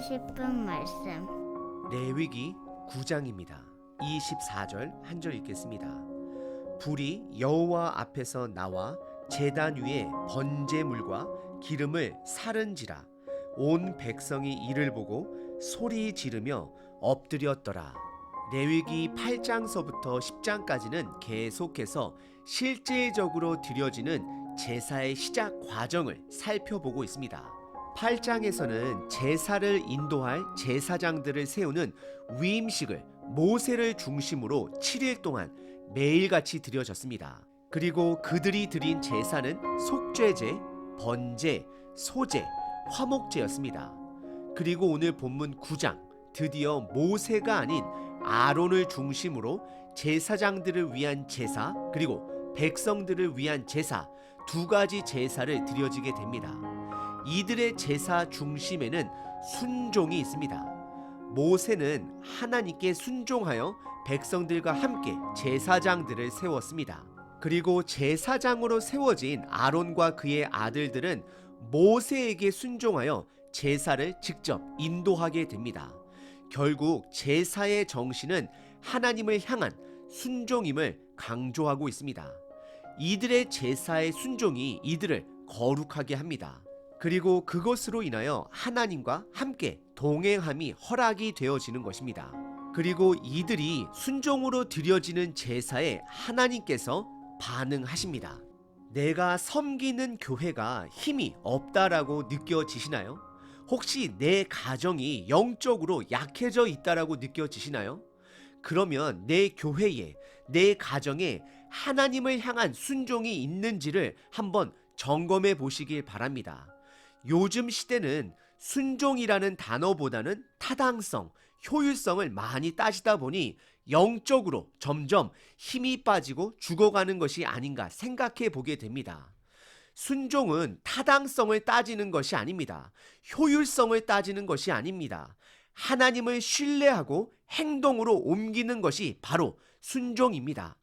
싶은 말씀. 레위기 9장입니다. 24절 한 절 읽겠습니다. 불이 여호와 앞에서 나와 제단 위에 번제물과 기름을 사른지라 온 백성이 이를 보고 소리 지르며 엎드렸더라. 레위기 8장서부터 10장까지는 계속해서 실질적으로 드려지는 제사의 시작 과정을 살펴보고 있습니다. 8장에서는 제사를 인도할 제사장들을 세우는 위임식을 모세를 중심으로 7일 동안 매일같이 드려졌습니다. 그리고 그들이 드린 제사는 속죄제, 번제, 소제, 화목제였습니다. 그리고 오늘 본문 9장 드디어 모세가 아닌 아론을 중심으로 제사장들을 위한 제사 그리고 백성들을 위한 제사 두 가지 제사를 드려지게 됩니다. 이들의 제사 중심에는 순종이 있습니다. 모세는 하나님께 순종하여 백성들과 함께 제사장들을 세웠습니다. 그리고 제사장으로 세워진 아론과 그의 아들들은 모세에게 순종하여 제사를 직접 인도하게 됩니다. 결국 제사의 정신은 하나님을 향한 순종임을 강조하고 있습니다. 이들의 제사의 순종이 이들을 거룩하게 합니다. 그리고 그것으로 인하여 하나님과 함께 동행함이 허락이 되어지는 것입니다. 그리고 이들이 순종으로 드려지는 제사에 하나님께서 반응하십니다. 내가 섬기는 교회가 힘이 없다라고 느껴지시나요? 혹시 내 가정이 영적으로 약해져 있다라고 느껴지시나요? 그러면 내 교회에, 내 가정에 하나님을 향한 순종이 있는지를 한번 점검해 보시길 바랍니다. 요즘 시대는 순종이라는 단어보다는 타당성, 효율성을 많이 따지다 보니 영적으로 점점 힘이 빠지고 죽어가는 것이 아닌가 생각해 보게 됩니다. 순종은 타당성을 따지는 것이 아닙니다. 효율성을 따지는 것이 아닙니다. 하나님을 신뢰하고 행동으로 옮기는 것이 바로 순종입니다.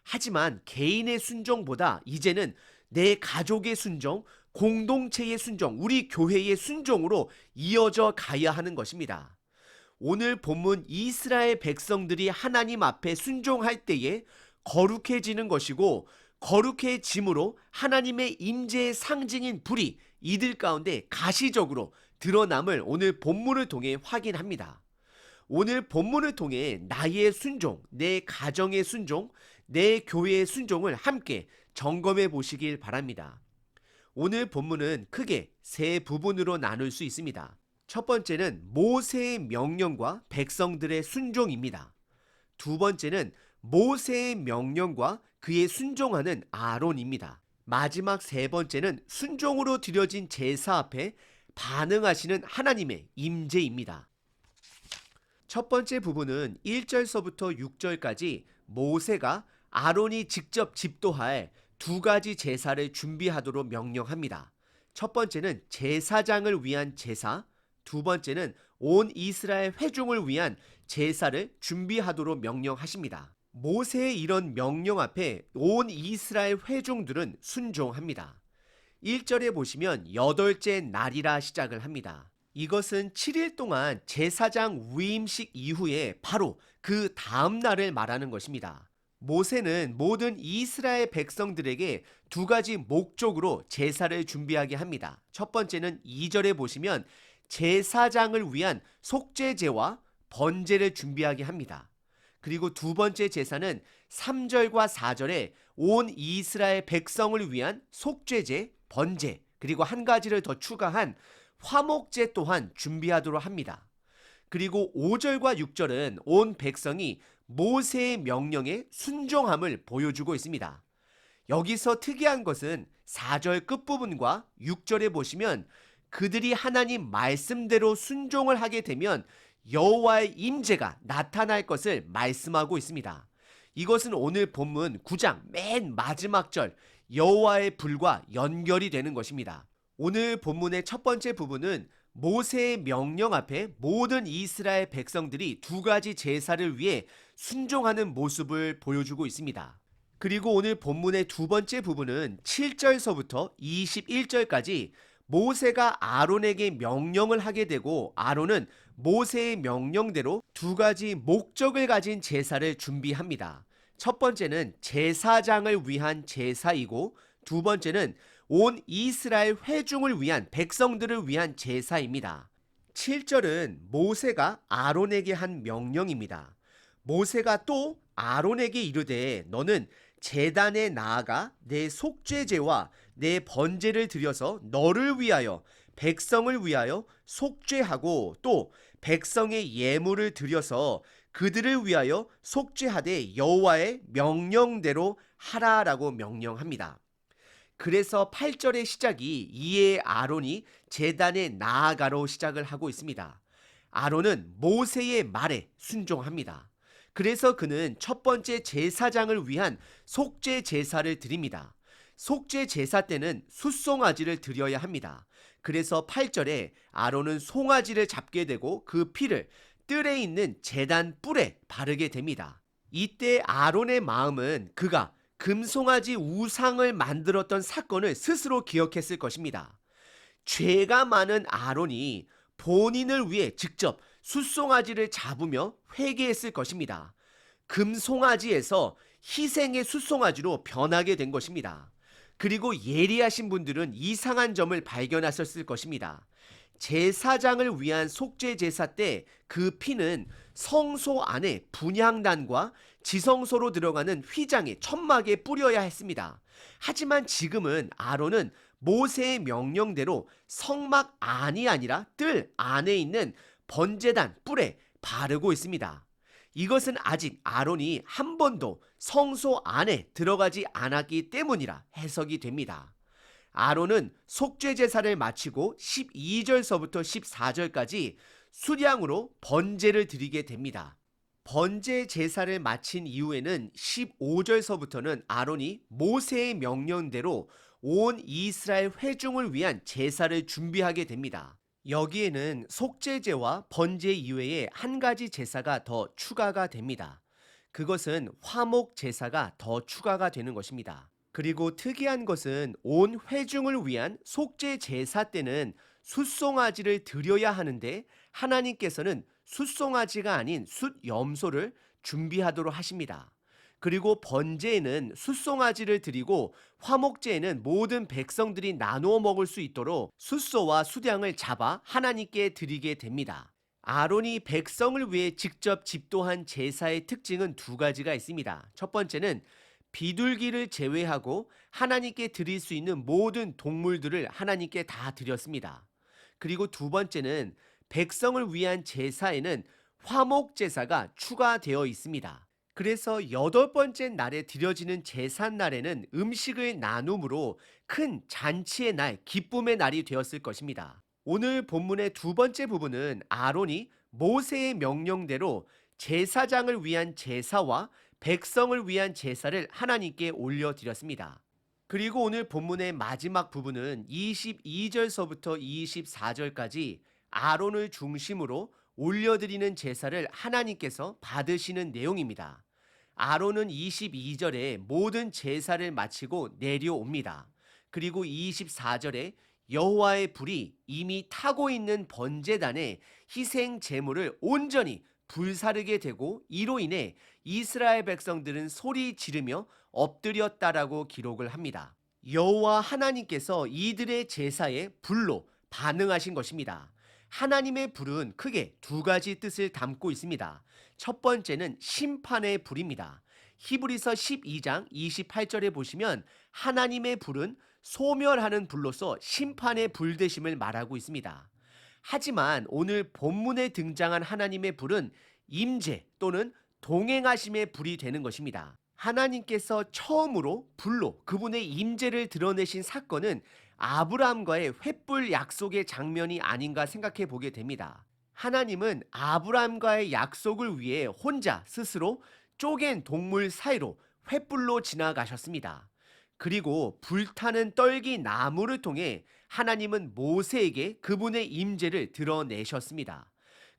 하지만 개인의 순종보다 이제는 내 가족의 순종, 공동체의 순종, 우리 교회의 순종으로 이어져 가야 하는 것입니다. 오늘 본문 이스라엘 백성들이 하나님 앞에 순종할 때에 거룩해지는 것이고 거룩해짐으로 하나님의 임재의 상징인 불이 이들 가운데 가시적으로 드러남을 오늘 본문을 통해 확인합니다. 오늘 본문을 통해 나의 순종, 내 가정의 순종, 내 교회의 순종을 함께 점검해 보시길 바랍니다. 오늘 본문은 크게 세 부분으로 나눌 수 있습니다. 첫 번째는 모세의 명령과 백성들의 순종입니다. 두 번째는 모세의 명령과 그의 순종하는 아론입니다. 마지막 세 번째는 순종으로 드려진 제사 앞에 반응하시는 하나님의 임재입니다. 첫 번째 부분은 1절서부터 6절까지 모세가 아론이 직접 집도할 두 가지 제사를 준비하도록 명령합니다. 첫 번째는 제사장을 위한 제사, 두 번째는 온 이스라엘 회중을 위한 제사를 준비하도록 명령하십니다. 모세의 이런 명령 앞에 온 이스라엘 회중들은 순종합니다. 1절에 보시면 8째 날이라 시작을 합니다. 이것은 7일 동안 제사장 위임식 이후에 바로 그 다음 날을 말하는 것입니다. 모세는 모든 이스라엘 백성들에게 두 가지 목적으로 제사를 준비하게 합니다. 첫 번째는 2절에 보시면 제사장을 위한 속죄제와 번제를 준비하게 합니다. 그리고 두 번째 제사는 3절과 4절에 온 이스라엘 백성을 위한 속죄제, 번제, 그리고 한 가지를 더 추가한 화목제 또한 준비하도록 합니다. 그리고 5절과 6절은 온 백성이 모세의 명령에 순종함을 보여주고 있습니다. 여기서 특이한 것은 4절 끝부분과 6절에 보시면 그들이 하나님 말씀대로 순종을 하게 되면 여호와의 임재가 나타날 것을 말씀하고 있습니다. 이것은 오늘 본문 9장 맨 마지막 절 여호와의 불과 연결이 되는 것입니다. 오늘 본문의 첫 번째 부분은 모세의 명령 앞에 모든 이스라엘 백성들이 두 가지 제사를 위해 순종하는 모습을 보여주고 있습니다. 그리고 오늘 본문의 두 번째 부분은 7절서부터 21절까지 모세가 아론에게 명령을 하게 되고 아론은 모세의 명령대로 두 가지 목적을 가진 제사를 준비합니다. 첫 번째는 제사장을 위한 제사이고 두 번째는 온 이스라엘 회중을 위한 백성들을 위한 제사입니다. 7절은 모세가 아론에게 한 명령입니다. 모세가 또 아론에게 이르되 너는 제단에 나아가 내 속죄제와 내 번제를 드려서 너를 위하여 백성을 위하여 속죄하고 또 백성의 예물을 드려서 그들을 위하여 속죄하되 여호와의 명령대로 하라라고 명령합니다. 그래서 8절의 시작이 이에 아론이 제단에 나아가로 시작을 하고 있습니다. 아론은 모세의 말에 순종합니다. 그래서 그는 첫 번째 제사장을 위한 속죄 제사를 드립니다. 속죄 제사 때는 숫송아지를 드려야 합니다. 그래서 8절에 아론은 송아지를 잡게 되고 그 피를 뜰에 있는 제단 뿔에 바르게 됩니다. 이때 아론의 마음은 그가 금송아지 우상을 만들었던 사건을 스스로 기억했을 것입니다. 죄가 많은 아론이 본인을 위해 직접 숫송아지를 잡으며 회개했을 것입니다. 금송아지에서 희생의 숫송아지로 변하게 된 것입니다. 그리고 예리하신 분들은 이상한 점을 발견하셨을 것입니다. 제사장을 위한 속죄 제사 때 그 피는 성소 안에 분향단과 지성소로 들어가는 휘장의 천막에 뿌려야 했습니다. 하지만 지금은 아론은 모세의 명령대로 성막 안이 아니라 뜰 안에 있는 번제단 뿔에 바르고 있습니다. 이것은 아직 아론이 한 번도 성소 안에 들어가지 않았기 때문이라 해석이 됩니다. 아론은 속죄 제사를 마치고 12절서부터 14절까지 수량으로 번제를 드리게 됩니다. 번제 제사를 마친 이후에는 15절서부터는 아론이 모세의 명령대로 온 이스라엘 회중을 위한 제사를 준비하게 됩니다. 여기에는 속죄제와 번제 이외에 한 가지 제사가 더 추가가 됩니다. 그것은 화목 제사가 더 추가가 되는 것입니다. 그리고 특이한 것은 온 회중을 위한 속죄 제사 때는 숫송아지를 드려야 하는데 하나님께서는 숫송아지가 아닌 숫염소를 준비하도록 하십니다. 그리고 번제에는 숫송아지를 드리고 화목제에는 모든 백성들이 나누어 먹을 수 있도록 숫소와 수량을 잡아 하나님께 드리게 됩니다. 아론이 백성을 위해 직접 집도한 제사의 특징은 두 가지가 있습니다. 첫 번째는 비둘기를 제외하고 하나님께 드릴 수 있는 모든 동물들을 하나님께 다 드렸습니다. 그리고 두 번째는 백성을 위한 제사에는 화목 제사가 추가되어 있습니다. 그래서 8번째 날에 드려지는 제삿날에는 음식을 나눔으로 큰 잔치의 날, 기쁨의 날이 되었을 것입니다. 오늘 본문의 두 번째 부분은 아론이 모세의 명령대로 제사장을 위한 제사와 백성을 위한 제사를 하나님께 올려드렸습니다. 그리고 오늘 본문의 마지막 부분은 22절서부터 24절까지 아론을 중심으로 올려드리는 제사를 하나님께서 받으시는 내용입니다. 아론은 22절에 모든 제사를 마치고 내려옵니다. 그리고 24절에 여호와의 불이 이미 타고 있는 번제단에 희생 제물을 온전히 불사르게 되고 이로 인해 이스라엘 백성들은 소리 지르며 엎드렸다라고 기록을 합니다. 여호와 하나님께서 이들의 제사에 불로 반응하신 것입니다. 하나님의 불은 크게 두 가지 뜻을 담고 있습니다. 첫 번째는 심판의 불입니다. 히브리서 12장 28절에 보시면 하나님의 불은 소멸하는 불로서 심판의 불 되심을 말하고 있습니다. 하지만 오늘 본문에 등장한 하나님의 불은 임재 또는 동행하심의 불이 되는 것입니다. 하나님께서 처음으로 불로 그분의 임재를 드러내신 사건은 아브라함과의 횃불 약속의 장면이 아닌가 생각해 보게 됩니다. 하나님은 아브라함과의 약속을 위해 혼자 스스로 쪼갠 동물 사이로 횃불로 지나가셨습니다. 그리고 불타는 떨기 나무를 통해 하나님은 모세에게 그분의 임재를 드러내셨습니다.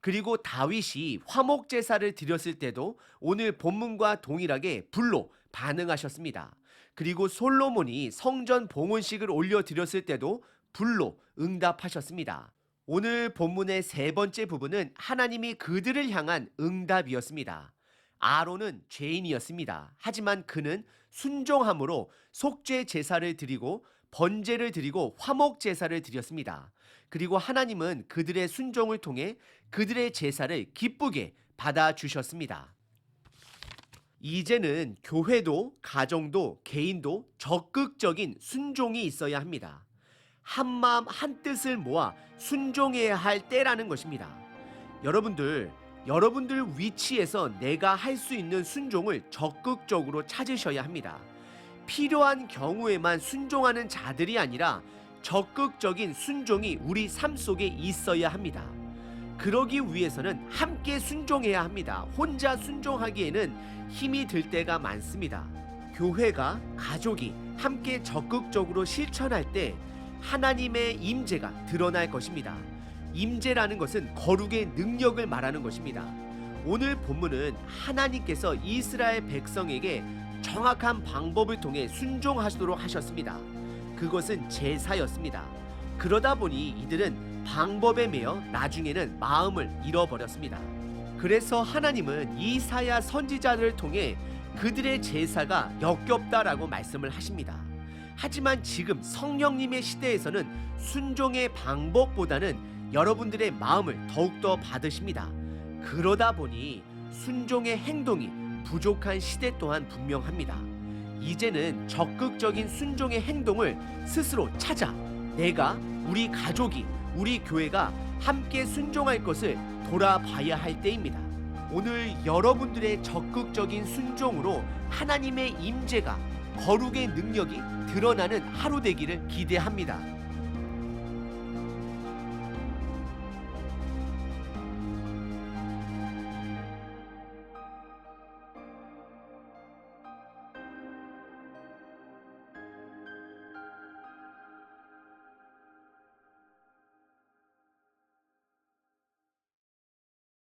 그리고 다윗이 화목 제사를 드렸을 때도 오늘 본문과 동일하게 불로 반응하셨습니다. 그리고 솔로몬이 성전 봉헌식을 올려 드렸을 때도 불로 응답하셨습니다. 오늘 본문의 세 번째 부분은 하나님이 그들을 향한 응답이었습니다. 아론은 죄인이었습니다. 하지만 그는 순종함으로 속죄 제사를 드리고 번제를 드리고 화목 제사를 드렸습니다. 그리고 하나님은 그들의 순종을 통해 그들의 제사를 기쁘게 받아주셨습니다. 이제는 교회도 가정도 개인도 적극적인 순종이 있어야 합니다. 한마음 한뜻을 모아 순종해야 할 때라는 것입니다. 여러분들 위치에서 내가 할 수 있는 순종을 적극적으로 찾으셔야 합니다. 필요한 경우에만 순종하는 자들이 아니라 적극적인 순종이 우리 삶 속에 있어야 합니다. 그러기 위해서는 함께 순종해야 합니다. 혼자 순종하기에는 힘이 들 때가 많습니다. 교회가, 가족이 함께 적극적으로 실천할 때 하나님의 임재가 드러날 것입니다. 임재라는 것은 거룩의 능력을 말하는 것입니다. 오늘 본문은 하나님께서 이스라엘 백성에게 정확한 방법을 통해 순종하시도록 하셨습니다. 그것은 제사였습니다. 그러다 보니 이들은 방법에 매여 나중에는 마음을 잃어버렸습니다. 그래서 하나님은 이사야 선지자를 통해 그들의 제사가 역겹다라고 말씀을 하십니다. 하지만 지금 성령님의 시대에서는 순종의 방법보다는 여러분들의 마음을 더욱더 받으십니다. 그러다 보니 순종의 행동이 부족한 시대 또한 분명합니다. 이제는 적극적인 순종의 행동을 스스로 찾아 내가, 우리 가족이, 우리 교회가 함께 순종할 것을 돌아봐야 할 때입니다. 오늘 여러분들의 적극적인 순종으로 하나님의 임재가, 거룩의 능력이 드러나는 하루 되기를 기대합니다.